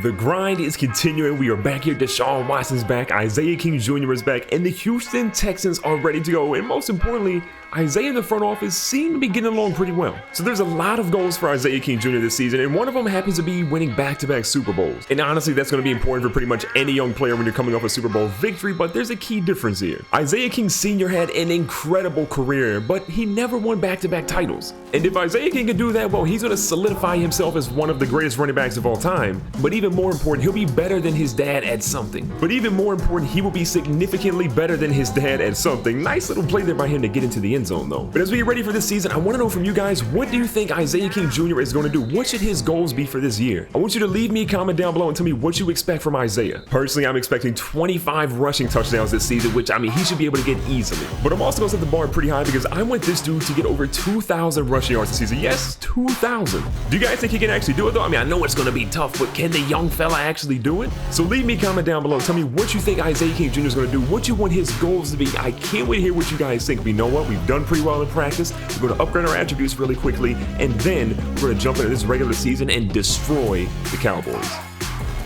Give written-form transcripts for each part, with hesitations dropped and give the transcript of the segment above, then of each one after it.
The grind is continuing. We are back here. DeShaun Watson's back. Isaiah King Jr. is back. And the Houston Texans are ready to go. And most importantly, Isaiah and the front office seem to be getting along pretty well. So there's a lot of goals for Isaiah King Jr. this season, and one of them happens to be winning back-to-back Super Bowls. And honestly, that's going to be important for pretty much any young player when you're coming off a Super Bowl victory, but there's a key difference here. Isaiah King Sr. had an incredible career, but he never won back-to-back titles. And if Isaiah King can do that, well, he's going to solidify himself as one of the greatest running backs of all time. But even more important, he'll be better than his dad at something. But even more important, he will be significantly better than his dad at something. Nice little play there by him to get into the end zone, though. But as we get ready for this season, I want to know from you guys, what do you think Isaiah King Jr. is going to do? What should his goals be for this year? I want you to leave me a comment down below and tell me what you expect from Isaiah. Personally, I'm expecting 25 rushing touchdowns this season, which, I mean, he should be able to get easily. But I'm also going to set the bar pretty high because I want this dude to get over 2,000 rushing yards this season. Yes, 2,000. Do you guys think he can actually do it, though? I mean, I know it's going to be tough, but can the young fella actually do it? So leave me a comment down below. Tell me what you think Isaiah King Jr. is going to do, what you want his goals to be. I can't wait to hear what you guys think. But you know what? We've done pretty well in practice. We're going to upgrade our attributes really quickly, and then we're going to jump into this regular season and destroy the Cowboys.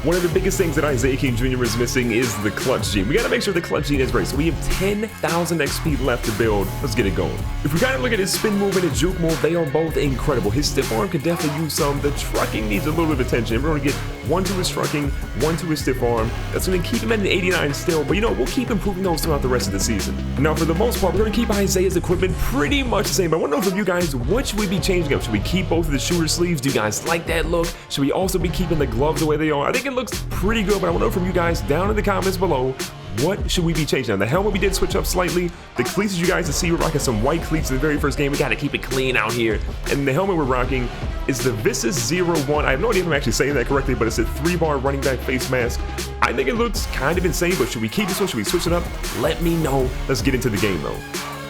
One of the biggest things that Isaiah King Jr. is missing is the clutch gene. We got to make sure the clutch gene is right. So we have 10,000 XP left to build. Let's get it going. If we kind of look at his spin move and his juke move, they are both incredible. His stiff arm could definitely use some. The trucking needs a little bit of attention. We're going to get one to his trucking, one to his stiff arm. That's going to keep him at an 89 still, but you know, we'll keep improving those throughout the rest of the season. Now, for the most part, we're going to keep Isaiah's equipment pretty much the same. But I want to know from you guys, what should we be changing up? Should we keep both of the shooter sleeves? Do you guys like that look? Should we also be keeping the gloves the way they are? I think it looks pretty good, but I want to know from you guys down in the comments below, what should we be changing? Now, the helmet we did switch up slightly. The cleats, as you guys can see, we're rocking some white cleats in the very first game. We got to keep it clean out here. And the helmet we're rocking is the Visus 01. I have no idea if I'm actually saying that correctly, but it's a 3-bar running back face mask. I think it looks kind of insane, but should we keep this one? Should we switch it up? Let me know. Let's get into the game, though.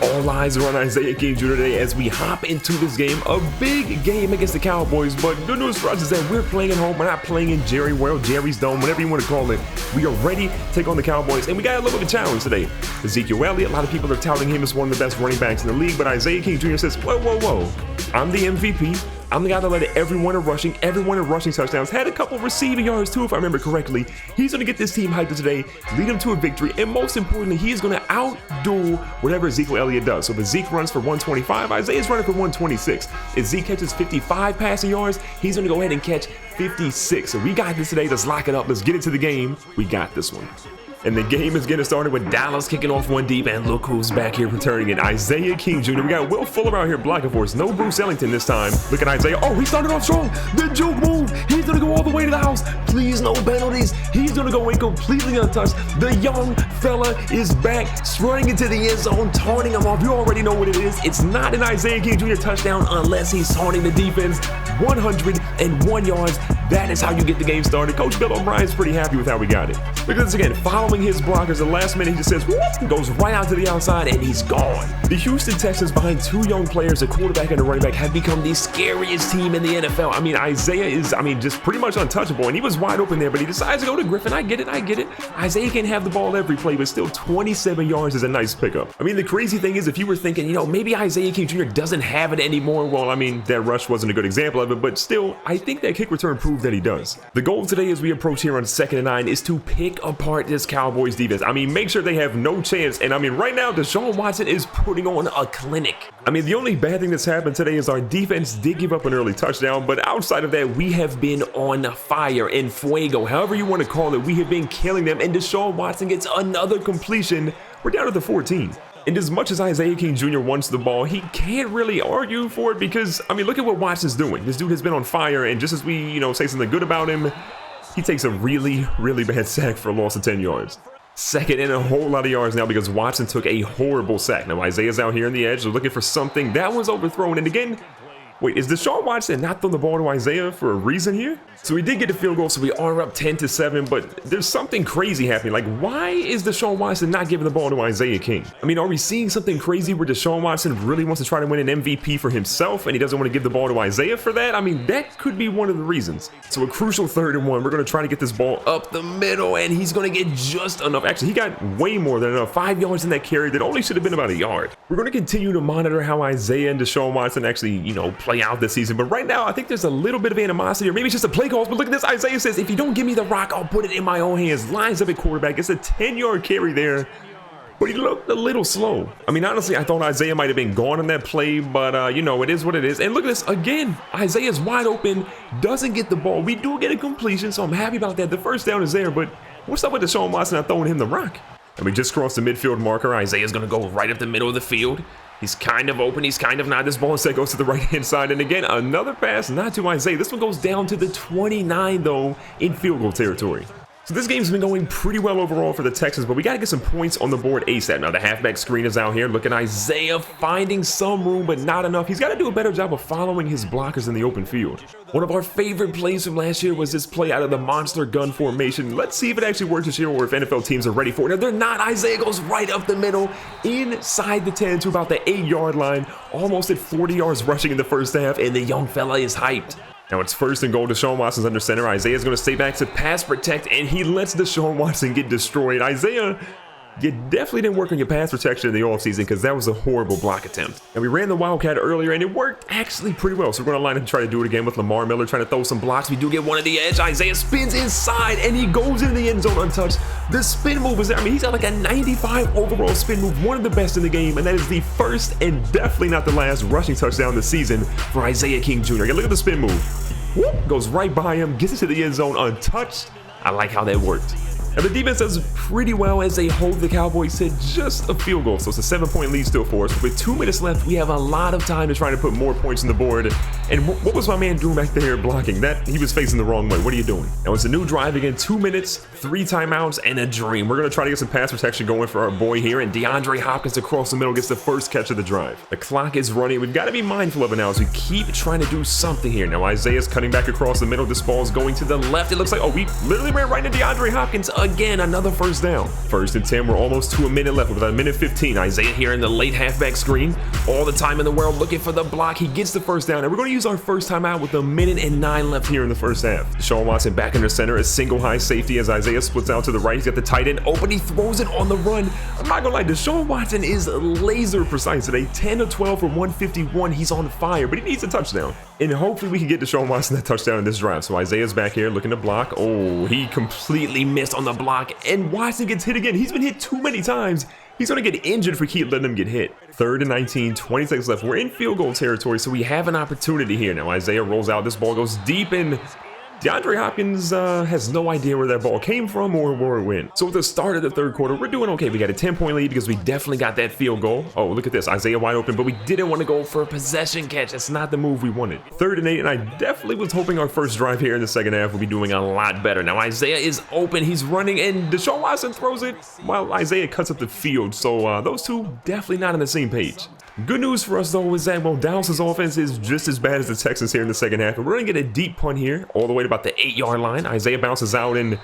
All eyes are on Isaiah King Jr. today as we hop into this game. A big game against the Cowboys, but good news for us is that we're playing at home. We're not playing in Jerry World, Jerry's Dome, whatever you want to call it. We are ready to take on the Cowboys, and we got a little bit of a challenge today. Ezekiel Elliott, a lot of people are touting him as one of the best running backs in the league, but Isaiah King Jr. says, whoa, whoa, whoa. I'm the MVP. I'm the guy that led everyone in rushing touchdowns, had a couple receiving yards too, if I remember correctly. He's going to get this team hyped today, lead them to a victory, and most importantly, he is going to outdo whatever Ezekiel Elliott does. So if Zeke runs for 125, Isaiah's running for 126. If Zeke catches 55 passing yards, he's going to go ahead and catch 56. So we got this today. Let's lock it up. Let's get into the game. We got this one. And the game is getting started with Dallas kicking off one deep, and look who's back here returning it. Isaiah King Jr. We got Will Fuller out here blocking for us. No Bruce Ellington this time. Look at Isaiah. Oh, he started off strong. The juke move. He's going to go all the way to the house. Please, no penalties. He's going to go in completely untouched. The young fella is back, running into the end zone, taunting him off. You already know what it is. It's not an Isaiah King Jr. touchdown unless he's taunting the defense. 101 yards. That is how you get the game started. Coach Bill O'Brien's pretty happy with how we got it. Look at this again. Following his blockers, the last minute he just says, whoop, goes right out to the outside, and he's gone. The Houston Texans, behind two young players, a quarterback and a running back, have become the scariest team in the NFL. I mean, Isaiah is, just pretty much untouchable, and he was wide open there, but he decides to go to Griffin. I get it. Isaiah can have the ball every play, but still 27 yards is a nice pickup. I mean, the crazy thing is, if you were thinking, maybe Isaiah King Jr. doesn't have it anymore, well, that rush wasn't a good example of it, but still, I think that kick return proved that he does. The goal today as we approach here on 2nd and 9 is to pick apart this Cowboys defense. Make sure they have no chance, and right now, DeShaun Watson is putting on a clinic. The only bad thing that's happened today is our defense did give up an early touchdown, but outside of that, we have been on fire, and fuego, however you want to call it. We have been killing them, and DeShaun Watson gets another completion. We're down to the 14. And as much as Isaiah King Jr. wants the ball, he can't really argue for it because, look at what Watson's doing. This dude has been on fire, and just as we, say something good about him, he takes a really, really bad sack for a loss of 10 yards. Second and a whole lot of yards now because Watson took a horrible sack. Now Isaiah's out here on the edge. They're looking for something. That one's overthrown. And again, wait, is DeShaun Watson not throwing the ball to Isaiah for a reason here? So we did get a field goal, so we are up 10-7, but there's something crazy happening. Why is DeShaun Watson not giving the ball to Isaiah King? Are we seeing something crazy where DeShaun Watson really wants to try to win an MVP for himself and he doesn't want to give the ball to Isaiah for that? That could be one of the reasons. So a crucial 3rd and 1. We're going to try to get this ball up the middle, and he's going to get just enough. Actually, he got way more than enough. 5 yards in that carry that only should have been about a yard. We're going to continue to monitor how Isaiah and DeShaun Watson actually, play out this season. But right now, I think there's a little bit of animosity, or maybe it's just a play calls. But look at this. Isaiah says, if you don't give me the rock, I'll put it in my own hands. Lines up at quarterback. It's a 10-yard carry there. But he looked a little slow. I mean, honestly, I thought Isaiah might have been gone on that play, but, you know, it is what it is. And look at this again. Isaiah's wide open, doesn't get the ball. We do get a completion, so I'm happy about that. The first down is there, but what's up with DeShaun Watson not throwing him the rock? And we just crossed the midfield marker. Isaiah's going to go right up the middle of the field. He's kind of open. He's kind of not. This ball instead goes to the right-hand side. And again, another pass, not to Isaiah. This one goes down to the 29, though, in field goal territory. So this game's been going pretty well overall for the Texans, but we got to get some points on the board ASAP. Now, the halfback screen is out here. Look at Isaiah finding some room, but not enough. He's got to do a better job of following his blockers in the open field. One of our favorite plays from last year was this play out of the monster gun formation. Let's see if it actually works this year or if NFL teams are ready for it. Now, they're not. Isaiah goes right up the middle, inside the 10 to about the 8-yard line, almost at 40 yards rushing in the first half, and the young fella is hyped. Now it's first and goal. DeShaun Watson's under center. Isaiah's going to stay back to pass protect, and he lets DeShaun Watson get destroyed. Isaiah, you definitely didn't work on your pass protection in the offseason because that was a horrible block attempt. And we ran the Wildcat earlier, and it worked actually pretty well. So we're going to line up and try to do it again with Lamar Miller trying to throw some blocks. We do get one at the edge. Isaiah spins inside, and he goes into the end zone untouched. The spin move is there. I mean, he's got like a 95 overall spin move, one of the best in the game, and that is the first and definitely not the last rushing touchdown this season for Isaiah King Jr. Again, look at the spin move. Whoop, goes right by him, gets it to the end zone untouched. I like how that worked. And the defense does pretty well as they hold the Cowboys to just a field goal. So it's a 7-point lead still for us. With 2 minutes left, we have a lot of time to try to put more points on the board. And what was my man doing back there blocking? That he was facing the wrong way. What are you doing? Now it's a new drive again. 2 minutes, 3 timeouts, and a dream. We're going to try to get some pass protection going for our boy here. And DeAndre Hopkins across the middle gets the first catch of the drive. The clock is running. We've got to be mindful of it now as we keep trying to do something here. Now Isaiah's cutting back across the middle. This ball's going to the left. It looks like, oh, we literally ran right into DeAndre Hopkins again. Another first down. First and 10, we're almost to a minute left with about a minute 15. Isaiah here in the late halfback screen. All the time in the world looking for the block. He gets the first down, and we're going to use our first timeout with a minute and 9 left here in the first half. DeShaun Watson back under center, a single high safety as Isaiah splits out to the right. He's got the tight end open. He throws it on the run. I'm not going to lie, DeShaun Watson is laser precise today. 10 of 12 for 151. He's on fire, but he needs a touchdown. And hopefully we can get DeShaun Watson that touchdown in this drive. So Isaiah's back here looking to block. Oh, he completely missed on the block. And Watson gets hit again. He's been hit too many times. He's going to get injured if we keep letting him get hit. 3rd and 19, 20 seconds left. We're in field goal territory, so we have an opportunity here. Now Isaiah rolls out. This ball goes deep, and DeAndre Hopkins has no idea where that ball came from or where it went. So at the start of the third quarter, we're doing okay. We got a 10-point lead because we definitely got that field goal. Oh, look at this. Isaiah wide open, but we didn't want to go for a possession catch. That's not the move we wanted. 3rd and 8, and I definitely was hoping our first drive here in the second half would be doing a lot better. Now Isaiah is open. He's running, and DeShaun Watson throws it while Isaiah cuts up the field. So those two definitely not on the same page. Good news for us, though, is that, well, Dallas's offense is just as bad as the Texans here in the second half. And we're going to get a deep punt here, all the way to about the 8-yard line. Isaiah bounces out, and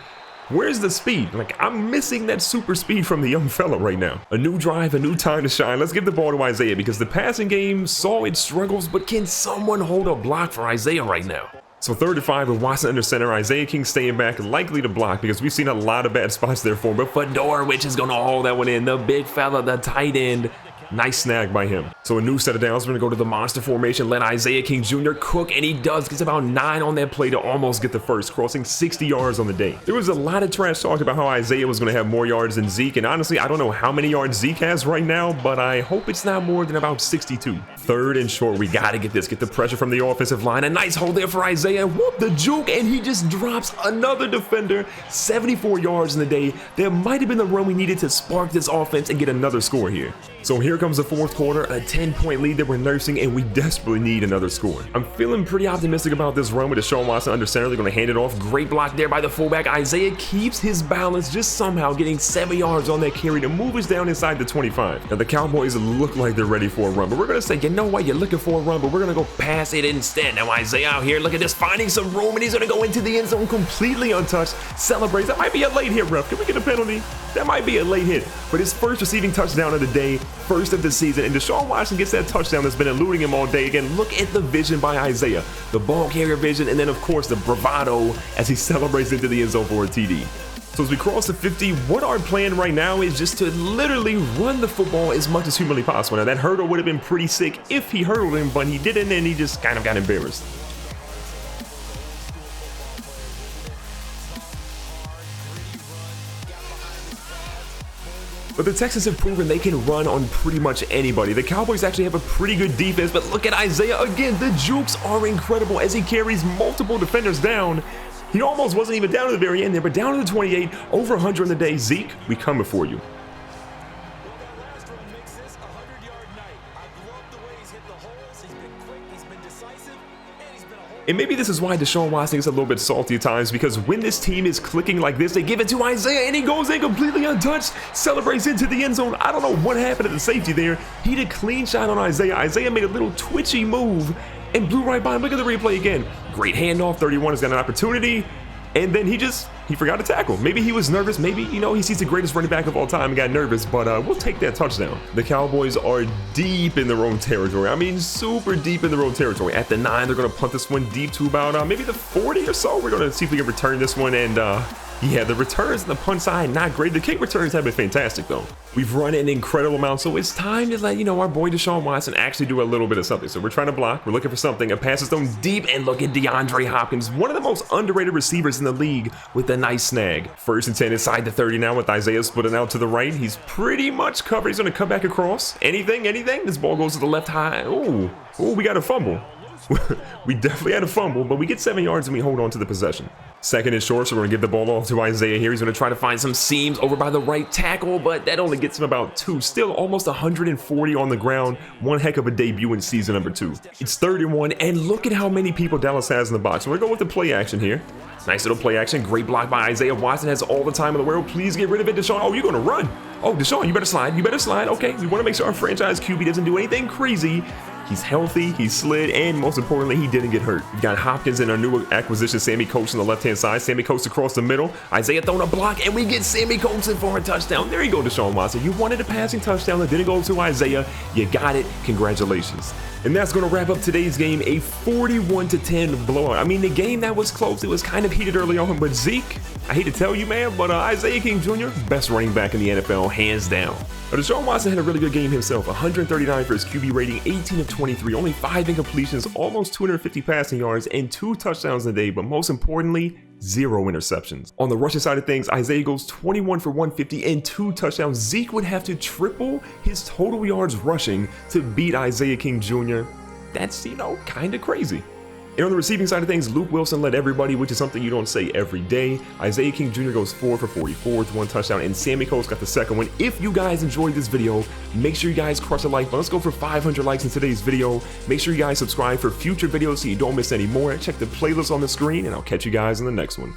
where's the speed? Like, I'm missing that super speed from the young fella right now. A new drive, a new time to shine. Let's give the ball to Isaiah because the passing game saw its struggles, but can someone hold a block for Isaiah right now? So 3rd and 5 with Watson under center. Isaiah King staying back, likely to block because we've seen a lot of bad spots there for him. But Fedorowicz is going to hold that one in. The big fella, the tight end. Nice snag by him. So a new set of downs. We're going to go to the monster formation. Let Isaiah King Jr. cook, and he does. Gets about 9 on that play to almost get the first, crossing 60 yards on the day. There was a lot of trash talk about how Isaiah was going to have more yards than Zeke, and honestly, I don't know how many yards Zeke has right now, but I hope it's not more than about 62. 3rd and short. We got to get this. Get the pressure from the offensive line. A nice hold there for Isaiah. Whoop, the juke, and he just drops another defender. 74 yards in the day. There might have been the run we needed to spark this offense and get another score here. So here comes the fourth quarter, a 10-point lead that we're nursing, and we desperately need another score. I'm feeling pretty optimistic about this run with DeShaun Watson under center. They're going to hand it off. Great block there by the fullback. Isaiah keeps his balance, just somehow getting 7 yards on that carry to move us down inside the 25. Now the Cowboys look like they're ready for a run, but we're going to say, you know what, you're looking for a run, but we're going to go pass it instead. Now Isaiah out here, look at this, finding some room, and he's going to go into the end zone completely untouched. Celebrates. That might be a late hit, ref. Can we get a penalty? That might be a late hit, but his first receiving touchdown of the day, first of the season, and DeShaun Watson gets that touchdown that's been eluding him all day. Again, look at the vision by Isaiah, the ball carrier vision, and then of course the bravado as he celebrates into the end zone for a TD. So as we cross the 50, what our plan right now is just to literally run the football as much as humanly possible. Now that hurdle would have been pretty sick if he hurdled him, but he didn't, and he just kind of got embarrassed. But the Texans have proven they can run on pretty much anybody. The Cowboys actually have a pretty good defense, but look at Isaiah again. The jukes are incredible as he carries multiple defenders down. He almost wasn't even down to the very end there, but down to the 28, over 100 on the day. Zeke, we coming for you. And maybe this is why DeShaun Watson is a little bit salty at times, because when this team is clicking like this, they give it to Isaiah and he goes in completely untouched, celebrates into the end zone. I don't know what happened at the safety there. He did a clean shot on Isaiah. Isaiah made a little twitchy move and blew right by him. Look at the replay again. Great handoff. 31 has got an opportunity. And then he forgot to tackle. Maybe he was nervous. Maybe, you know, he sees the greatest running back of all time and got nervous, but we'll take that touchdown. The Cowboys are deep in their own territory. I mean, super deep in their own territory. At the 9, they're going to punt this one deep to about maybe the 40 or so. We're going to see if we can return this one, and yeah, the returns on the punt side, not great. The kick returns have been fantastic, though. We've run an incredible amount, so it's time to let, you know, our boy DeShaun Watson actually do a little bit of something. So we're trying to block. We're looking for something. A pass is thrown deep, and look at DeAndre Hopkins, one of the most underrated receivers in the league, with a nice snag. 1st and 10 inside the 30 now with Isaiah splitting out to the right. He's pretty much covered. He's going to come back across. Anything? This ball goes to the left high. Oh, we got a fumble. We definitely had a fumble, but we get 7 yards and we hold on to the possession. 2nd and short, so we're going to give the ball off to Isaiah here. He's going to try to find some seams over by the right tackle, but that only gets him about 2. Still almost 140 on the ground. One heck of a debut in season number 2. It's 31, and look at how many people Dallas has in the box. So we're going to go with the play action here. Nice little play action. Great block by Isaiah. Watson has all the time in the world. Please get rid of it, DeShaun. Oh, you're going to run. Oh, DeShaun, you better slide. You better slide. Okay, we want to make sure our franchise QB doesn't do anything crazy. He's healthy, he slid, and most importantly, he didn't get hurt. We got Hopkins and our new acquisition, Sammy Coates on the left-hand side. Sammy Coates across the middle. Isaiah throwing a block, and we get Sammy Coates in for a touchdown. There you go, DeShaun Watson. You wanted a passing touchdown that didn't go to Isaiah. You got it. Congratulations. And that's going to wrap up today's game, a 41-10 blowout. I mean, the game that was close, it was kind of heated early on, but Zeke, I hate to tell you, man, but Isaiah King Jr., best running back in the NFL, hands down. But DeShaun Watson had a really good game himself, 139 for his QB rating, 18 of 23, only 5 incompletions, almost 250 passing yards, and 2 touchdowns a day, but most importantly, 0 interceptions. On the rushing side of things, Isaiah goes 21 for 150 and 2 touchdowns. Zeke would have to triple his total yards rushing to beat Isaiah King Jr. That's, you know, kind of crazy. And on the receiving side of things, Luke Wilson led everybody, which is something you don't say every day. Isaiah King Jr. goes 4 for 44 with 1 touchdown, and Sammy Coates got the second one. If you guys enjoyed this video, make sure you guys crush a like button. Let's go for 500 likes in today's video. Make sure you guys subscribe for future videos so you don't miss any more. Check the playlist on the screen, and I'll catch you guys in the next one.